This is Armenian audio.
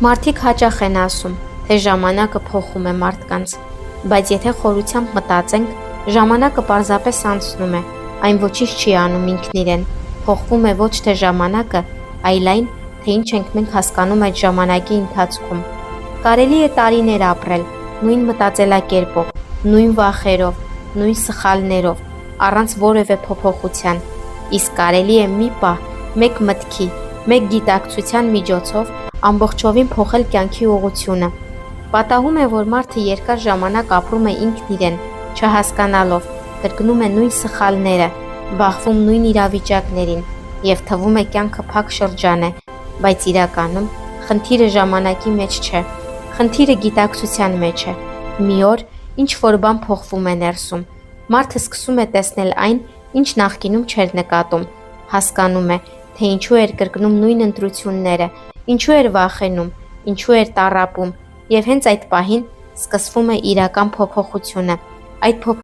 Մարդիկ հաճախ են ասում, թե ժամանակը փոխում է մարդկանց, բայց եթե խորությամբ մտածենք, ժամանակը պարզապես անցնում է, այն ոչինչ չի անում ինքն իրեն, փոխվում է ոչ թե ժամանակը, այլ այն, թե ինչ ենք մենք հասկանում այդ ժամանակի ընթացքում։ Կարելի է տարիներ ապրել, նույն մտածելակերպով, նույն վախերով, նույն սխալներով, առանց որևէ փոփոխության, իսկ կարելի է մի պահ, մեկ մտքի, մեկ գիտակցության միջոցով ամբողջովին փոխել կյանքի ուղղությունը։ Պատահում է, որ մարդը երկար ժամանակ ապրում է ինքն իրեն, չհասկանալով, կրկնում է նույն սխալները, բախվում նույն իրավիճակներին եւ թվում է կյանքը փակ շրջան է, բայց իրականում խնդիրը ժամանակի մեջ չէ, խնդիրը գիտակցության մեջ է։ Մի օր ինչ որ բան փոխվում է ներսում, մարդը սկսում է տեսնել այն, ինչ նախկինում չէր նկատում, հասկանում է, թե ինչու էր կրկնում նույն ընտրությունները, ինչու էր վախենում, ինչու էր տառապում, եւ հենց այդ պահին սկսվում է իրական փոփոխությունը։ Այդ